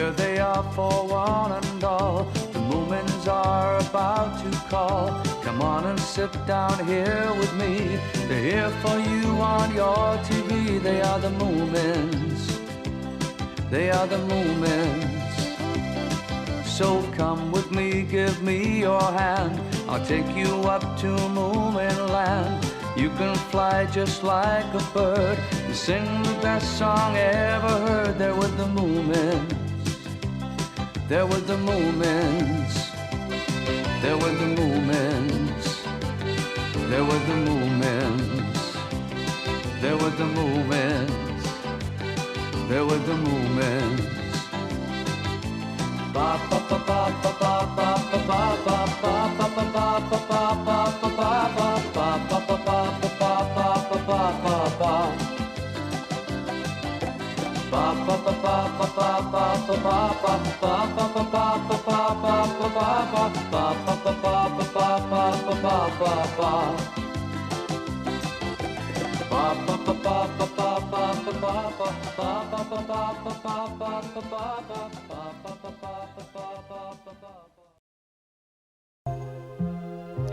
Here they are for one and all. The Moomins are about to call. Come on and sit down here with me. They're here for you on your TV. They are the Moomins. They are the Moomins. So come with me, give me your hand. I'll take you up to Moomin land. You can fly just like a bird and sing the best song ever heard. They're with the Moomins. They're with the Moomins. They're with the Moomins. They're with the Moomins. They're with the Moomins. They're with the Moomins. Ba ba ba ba ba ba ba ba ba ba ba ba ba ba ba ba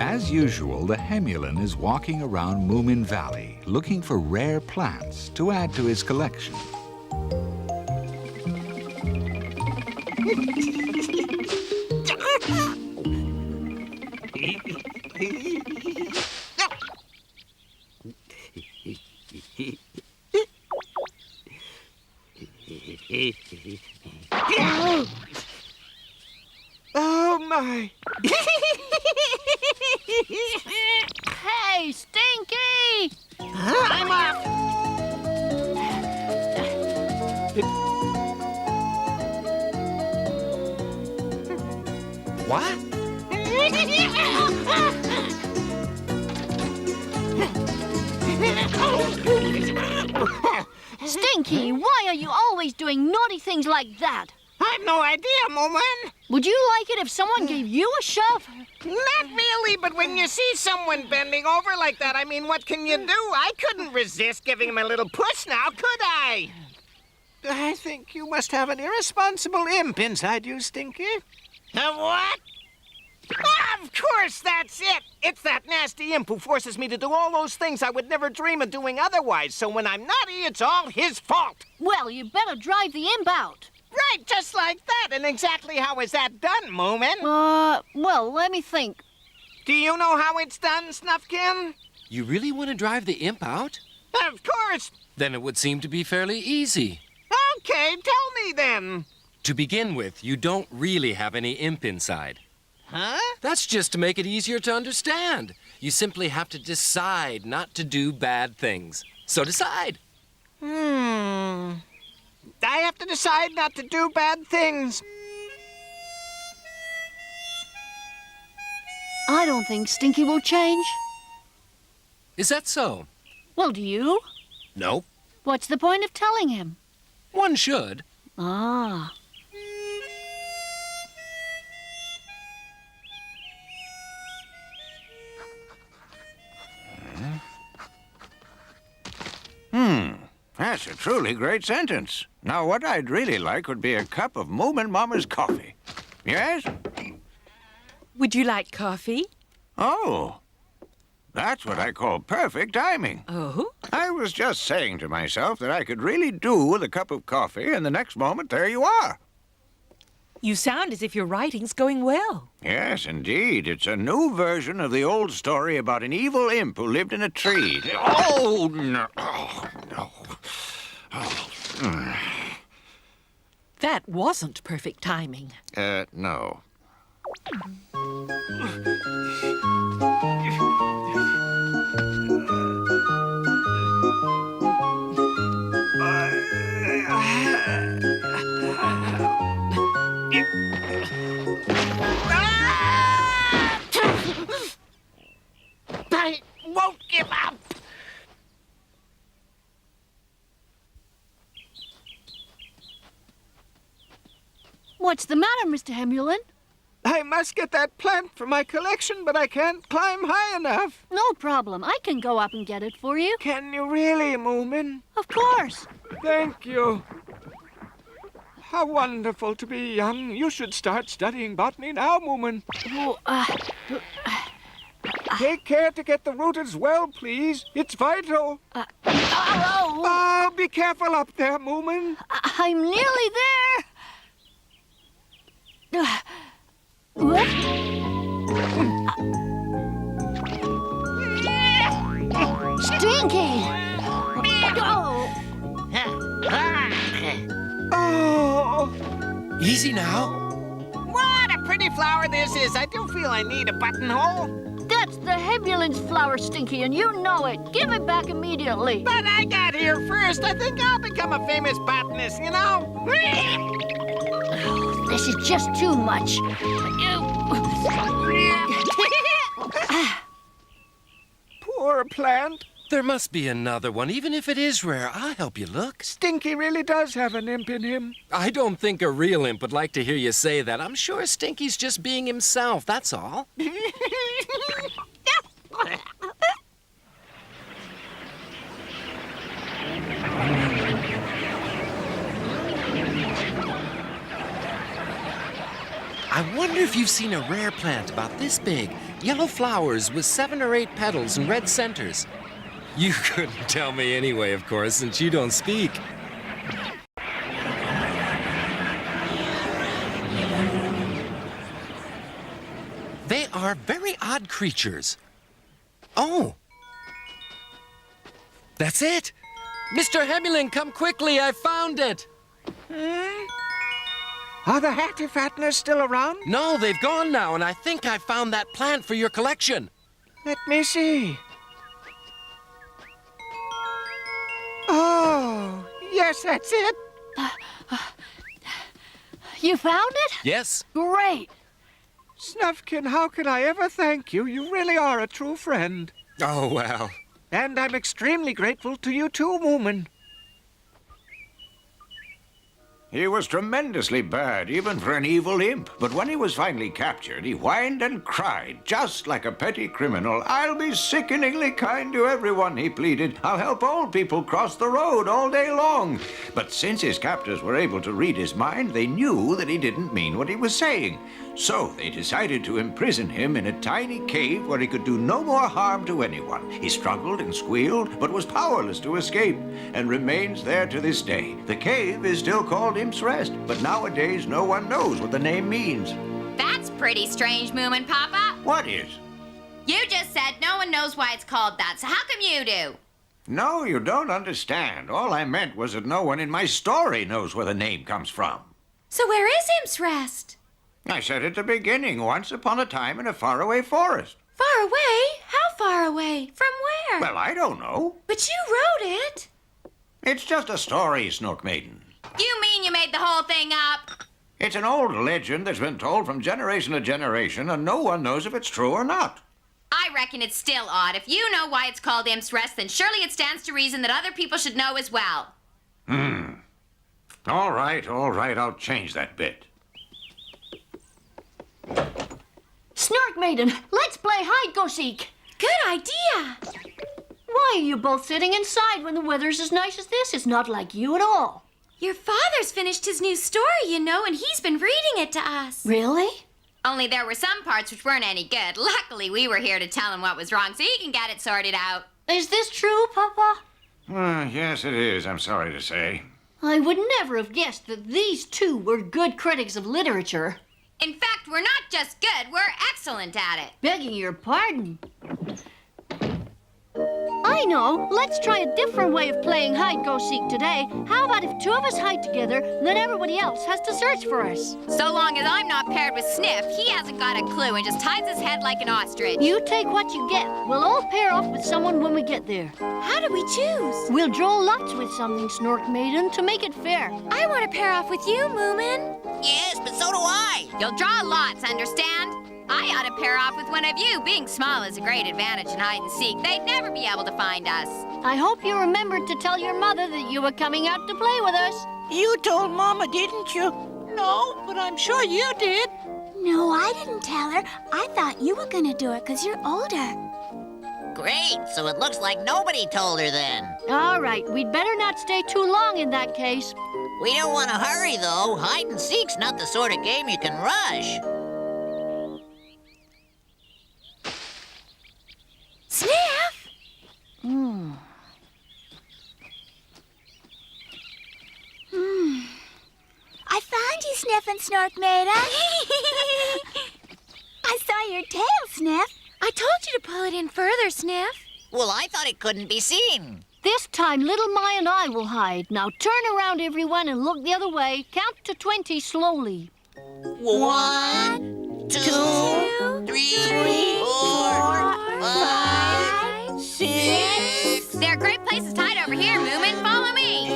As usual, the Hemulin is walking around Moominvalley looking for rare plants to add to his collection. Oh, my. Hey, Stinky! I'm off. What? Stinky, why are you always doing naughty things like that? I've no idea, Moomin. Would you like it if someone gave you a shove? Not really, but when you see someone bending over like that, I mean, what can you do? I couldn't resist giving him a little push now, could I? I think you must have an irresponsible imp inside you, Stinky. A what? Of course, that's it. It's that nasty imp who forces me to do all those things I would never dream of doing otherwise. So when I'm naughty, it's all his fault. Well, you better drive the imp out. Right, just like that. And exactly how is that done, Moomin? Well, let me think. Do you know how it's done, Snuffkin? You really want to drive the imp out? Of course. Then it would seem to be fairly easy. Okay, tell me then. To begin with, you don't really have any imp inside. Huh? That's just to make it easier to understand. You simply have to decide not to do bad things. So decide. I have to decide not to do bad things. I don't think Stinky will change. Is that so? Well, do you? Nope. What's the point of telling him? One should. Ah. That's a truly great sentence. Now, what I'd really like would be a cup of Moomin Mama's coffee. Yes? Would you like coffee? Oh, that's what I call perfect timing. Oh? I was just saying to myself that I could really do with a cup of coffee, and the next moment, there you are. You sound as if your writing's going well. Yes, indeed. It's a new version of the old story about an evil imp who lived in a tree. Oh, no. Oh, no. Oh. That wasn't perfect timing. No. I won't give up. What's the matter, Mr. Hemulin? I must get that plant for my collection, but I can't climb high enough. No problem. I can go up and get it for you. Can you really, Moomin? Of course. Thank you. how wonderful to be young. You should start studying botany now, Moomin. Take care to get the root as well, please. It's vital. Oh, be careful up there, Moomin. I'm nearly there. What? Stinky! Oh! Easy now. What a pretty flower this is. I do feel I need a buttonhole. That's the Hebulin's flower, Stinky, and you know it. Give it back immediately. But I got here first. I think I'll become a famous botanist, you know? This is just too much. Poor plant. There must be another one, even if it is rare. I'll help you look. Stinky really does have an imp in him. I don't think a real imp would like to hear you say that. I'm sure Stinky's just being himself, that's all. I wonder if you've seen a rare plant about this big. Yellow flowers with 7 or 8 petals and red centers. You couldn't tell me anyway, of course, since you don't speak. They are very odd creatures. Oh. That's it. Mr. Hemulin, come quickly. I found it. Are the Hattifatners still around? No, they've gone now, and I think I found that plant for your collection. Let me see. Oh, yes, that's it. You found it? Yes. Great. Snufkin, how can I ever thank you? You really are a true friend. Oh, well. And I'm extremely grateful to you too, Moomin. He was tremendously bad, even for an evil imp. But when he was finally captured, he whined and cried, just like a petty criminal. I'll be sickeningly kind to everyone, he pleaded. I'll help old people cross the road all day long. But since his captors were able to read his mind, they knew that he didn't mean what he was saying. So they decided to imprison him in a tiny cave where he could do no more harm to anyone. He struggled and squealed, but was powerless to escape, and remains there to this day. The cave is still called Imp's Rest, but nowadays no one knows what the name means. That's pretty strange, Moominpapa. What is? You just said no one knows why it's called that, so how come you do? No, you don't understand. All I meant was that no one in my story knows where the name comes from. So where is Imp's Rest? I said at the beginning, once upon a time in a faraway forest. Far away? How far away? From where? Well, I don't know. But you wrote it. It's just a story, Snook Maiden. You mean you made the whole thing up? It's an old legend that's been told from generation to generation, and no one knows if it's true or not. I reckon it's still odd. If you know why it's called Imp's Rest, then surely it stands to reason that other people should know as well. All right, I'll change that bit. Snark Maiden, let's play hide-go-seek. Good idea. Why are you both sitting inside when the weather's as nice as this? It's not like you at all. Your father's finished his new story, you know, and he's been reading it to us. Really? Only there were some parts which weren't any good. Luckily, we were here to tell him what was wrong so he can get it sorted out. Is this true, Papa? Yes, it is, I'm sorry to say. I would never have guessed that these two were good critics of literature. In fact, we're not just good, we're excellent at it. Begging your pardon. I know. Let's try a different way of playing hide-go-seek today. How about if two of us hide together, then everybody else has to search for us? So long as I'm not paired with Sniff, he hasn't got a clue and just hides his head like an ostrich. You take what you get. We'll all pair off with someone when we get there. How do we choose? We'll draw lots with something, Snork Maiden, to make it fair. I want to pair off with you, Moomin. Yes, but so do I. You'll draw lots, understand? I ought to pair off with one of you. Being small is a great advantage in hide and seek. They'd never be able to find us. I hope you remembered to tell your mother that you were coming out to play with us. You told Mama, didn't you? No, but I'm sure you did. No, I didn't tell her. I thought you were gonna do it because you're older. Great, so it looks like nobody told her then. All right, we'd better not stay too long in that case. We don't want to hurry, though. Hide and seek's not the sort of game you can rush. Sniff! I found you, Sniff and Snorkmata. I saw your tail, Sniff. I told you to pull it in further, Sniff. Well, I thought it couldn't be seen. This time, Little My and I will hide. Now turn around, everyone, and look the other way. Count to 20 slowly. 1, 2, 3, 4, 5, 6. There are great places to hide over here, Moomin. Follow me.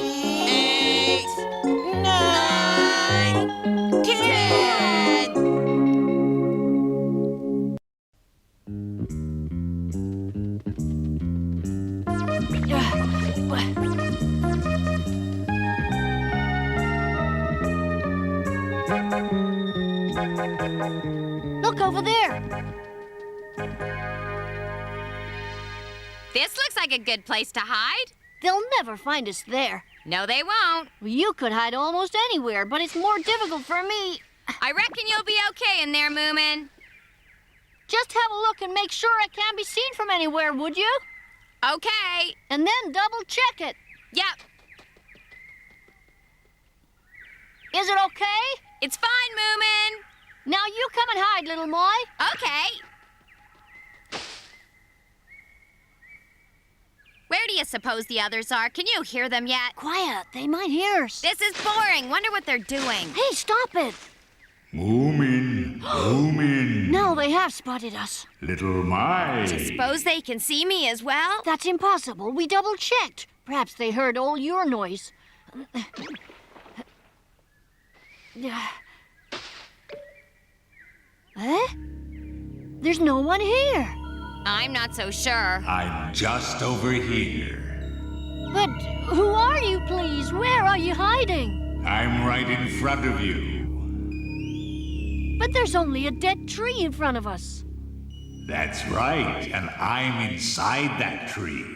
8, 9, 10. Look over there. This looks like a good place to hide. They'll never find us there. No, they won't. You could hide almost anywhere, but it's more difficult for me. I reckon you'll be okay in there, Moomin. Just have a look and make sure it can't be seen from anywhere, would you? Okay. And then double check it. Yep. Is it okay? It's fine, Moomin. Now you come and hide, Little Moy. Okay. Where do you suppose the others are? Can you hear them yet? Quiet, they might hear us. This is boring. Wonder what they're doing. Hey, stop it. Moomin, Moomin. No, they have spotted us. Little My. Suppose they can see me as well? That's impossible. We double-checked. Perhaps they heard all your noise. Eh? There's no one here. I'm not so sure. I'm just over here. But who are you, please? Where are you hiding? I'm right in front of you. But there's only a dead tree in front of us. That's right, and I'm inside that tree.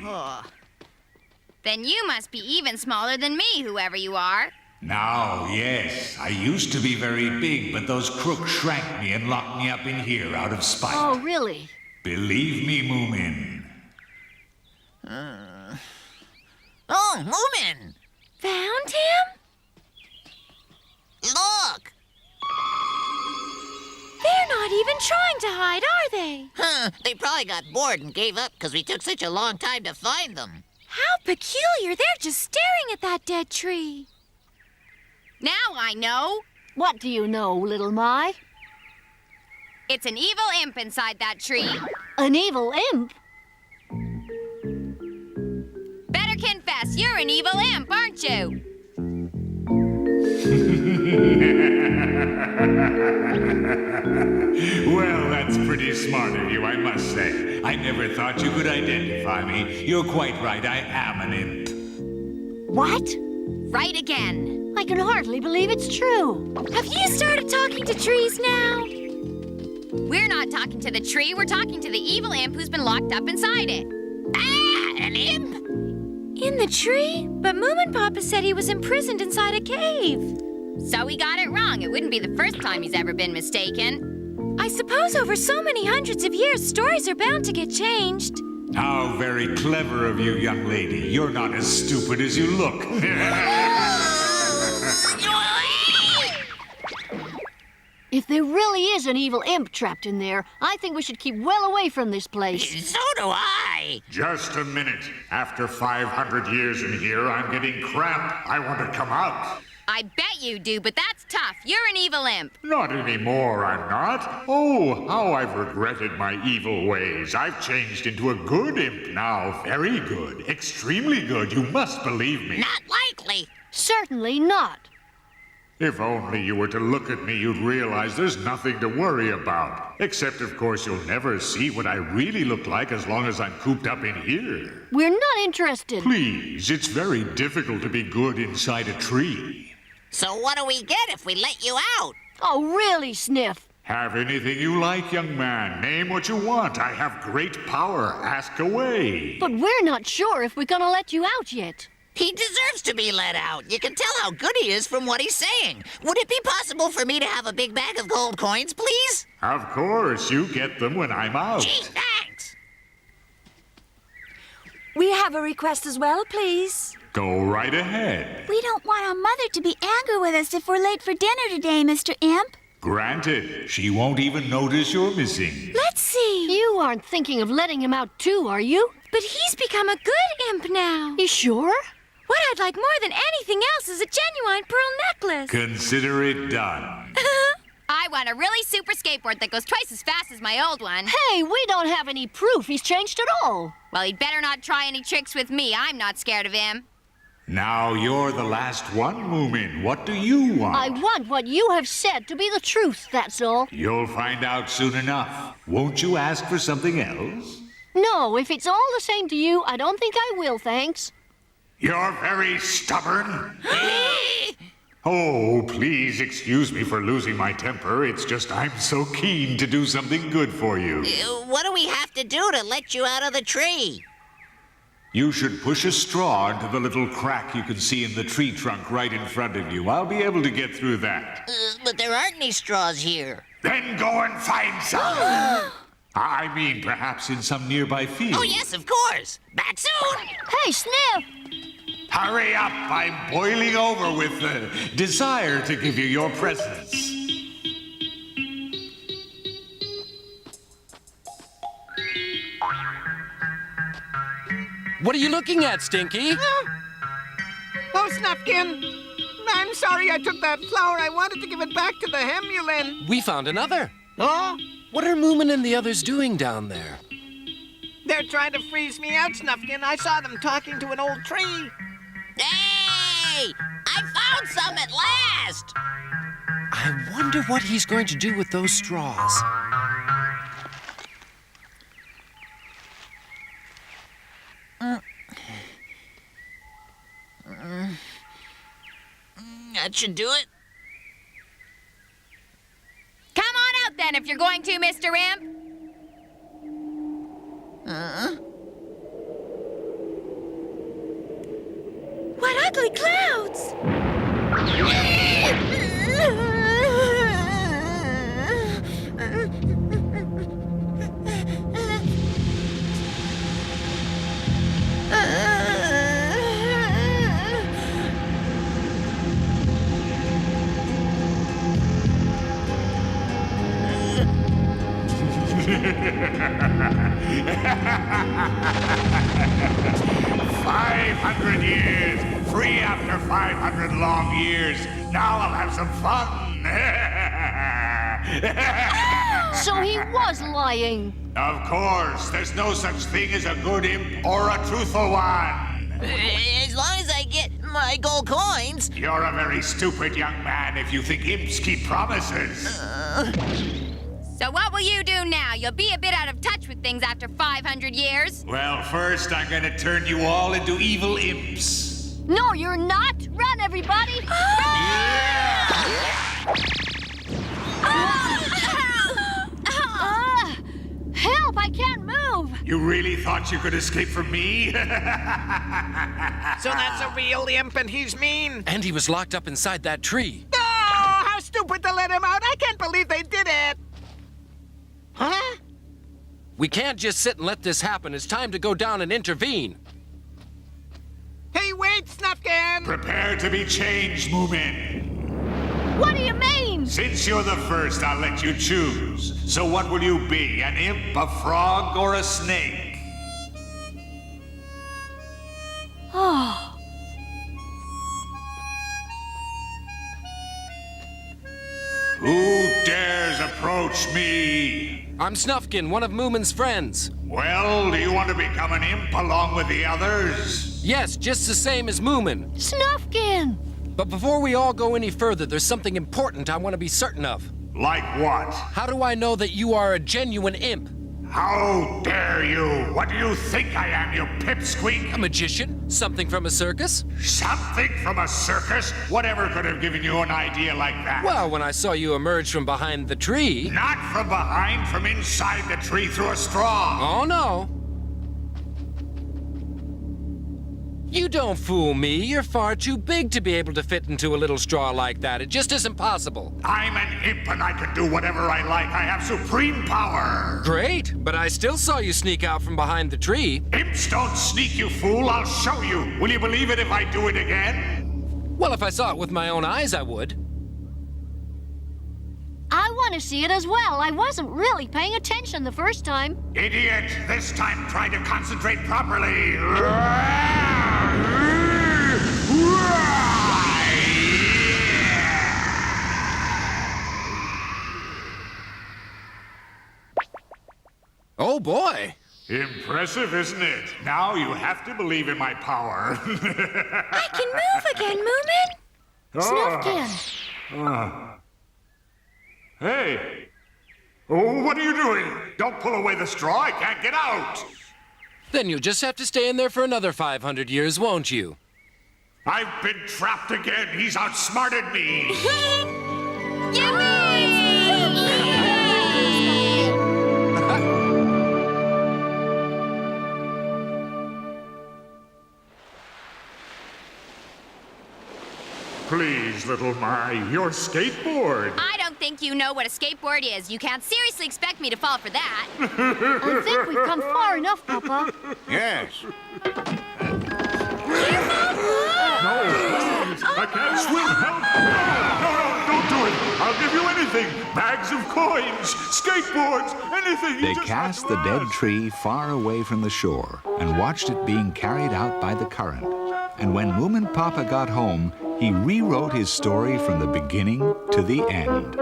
Then you must be even smaller than me, whoever you are. Now, yes, I used to be very big, but those crooks shrank me and locked me up in here out of spite. Oh, really? Believe me, Moomin. Oh, Moomin! Found him? Look! They're not even trying to hide, are they? Huh, they probably got bored and gave up because we took such a long time to find them. How peculiar. They're just staring at that dead tree. Now I know. What do you know, Little My? It's an evil imp inside that tree. An evil imp? Better confess, you're an evil imp, aren't you? Well, that's pretty smart of you, I must say. I never thought you could identify me. You're quite right, I am an imp. What? Right again. I can hardly believe it's true. Have you started talking to trees now? We're not talking to the tree, we're talking to the evil imp who's been locked up inside it. Ah, an imp? In the tree? But Moominpapa said he was imprisoned inside a cave. So he got it wrong. It wouldn't be the first time he's ever been mistaken. I suppose over so many hundreds of years, stories are bound to get changed. How very clever of you, young lady. You're not as stupid as you look. If there really is an evil imp trapped in there, I think we should keep well away from this place. So do I. Just a minute. After 500 years in here, I'm getting cramp. I want to come out. I bet you do, but that's tough. You're an evil imp. Not anymore, I'm not. Oh, how I've regretted my evil ways. I've changed into a good imp now. Very good. Extremely good. You must believe me. Not likely. Certainly not. If only you were to look at me, you'd realize there's nothing to worry about. Except, of course, you'll never see what I really look like as long as I'm cooped up in here. We're not interested. Please, it's very difficult to be good inside a tree. So what do we get if we let you out? Oh, really, Sniff? Have anything you like, young man. Name what you want. I have great power. Ask away. But we're not sure if we're gonna let you out yet. He deserves to be let out. You can tell how good he is from what he's saying. Would it be possible for me to have a big bag of gold coins, please? Of course, you get them when I'm out. Gee, thanks. We have a request as well, please. Go right ahead. We don't want our mother to be angry with us if we're late for dinner today, Mr. Imp. Granted, she won't even notice you're missing. Let's see. You aren't thinking of letting him out too, are you? But he's become a good imp now. You sure? What I'd like more than anything else is a genuine pearl necklace. Consider it done. I want a really super skateboard that goes twice as fast as my old one. Hey, we don't have any proof he's changed at all. Well, he'd better not try any tricks with me. I'm not scared of him. Now you're the last one, Moomin. What do you want? I want what you have said to be the truth, that's all. You'll find out soon enough. Won't you ask for something else? No, if it's all the same to you, I don't think I will, thanks. You're very stubborn. Oh, please excuse me for losing my temper. It's just I'm so keen to do something good for you. What do we have to do to let you out of the tree? You should push a straw into the little crack you can see in the tree trunk right in front of you. I'll be able to get through that. But there aren't any straws here. Then go and find some. I mean, perhaps in some nearby field. Oh, yes, of course. Back soon. Hey, Sniff! Hurry up. I'm boiling over with the desire to give you your presents. What are you looking at, Stinky? Oh, Snufkin! I'm sorry I took that flower. I wanted to give it back to the Hemulin. We found another. Oh? What are Moomin and the others doing down there? They're trying to freeze me out, Snufkin. I saw them talking to an old tree. Hey! I found some at last! I wonder what he's going to do with those straws. That should do it. Come on out then if you're going to, Mr. Imp. What ugly clouds! $500 years, free after 500 long years. Now I'll have some fun. So he was lying. Of course, there's no such thing as a good imp or a truthful one. As long as I get my gold coins. You're a very stupid young man if you think imps keep promises. So what will you do now? You'll be a bit out of touch with things after 500 years. Well, first I'm gonna turn you all into evil imps. No, you're not. Run, everybody. Help, I can't move. You really thought you could escape from me? So that's a real imp and he's mean. And he was locked up inside that tree. Oh, how stupid to let him out. I can't believe they did it. Huh? We can't just sit and let this happen. It's time to go down and intervene. Hey, wait, Snufkin! Prepare to be changed, Moomin. What do you mean? Since you're the first, I'll let you choose. So what will you be, an imp, a frog, or a snake? Oh. Who dares approach me? I'm Snufkin, one of Moomin's friends. Well, do you want to become an imp along with the others? Yes, just the same as Moomin. Snufkin! But before we all go any further, there's something important I want to be certain of. Like what? How do I know that you are a genuine imp? How dare you? What do you think I am, you pipsqueak? A magician? Something from a circus? Something from a circus? Whatever could have given you an idea like that? Well, when I saw you emerge from behind the tree... Not from behind, from inside the tree through a straw. Oh, no. You don't fool me. You're far too big to be able to fit into a little straw like that. It just isn't possible. I'm an imp and I can do whatever I like. I have supreme power. Great, but I still saw you sneak out from behind the tree. Imps don't sneak, you fool. I'll show you. Will you believe it if I do it again? Well, if I saw it with my own eyes, I would. I want to see it as well. I wasn't really paying attention the first time. Idiot! This time try to concentrate properly. Oh, boy. Impressive, isn't it? Now you have to believe in my power. I can move again, Moomin. Snuffkin. Hey! Oh, what are you doing? Don't pull away the straw. I can't get out. Then you'll just have to stay in there for another 500 years, won't you? I've been trapped again. He's outsmarted me. Please, little My, your skateboard. I don't think you know what a skateboard is. You can't seriously expect me to fall for that. I think we've come far enough, Papa. Yes. No, please. I can't swim. Help. No, don't do it. I'll give you anything. Bags of coins, skateboards, anything. They cast the dead tree far away from the shore and watched it being carried out by the current. And when Moominpapa got home, he rewrote his story from the beginning to the end.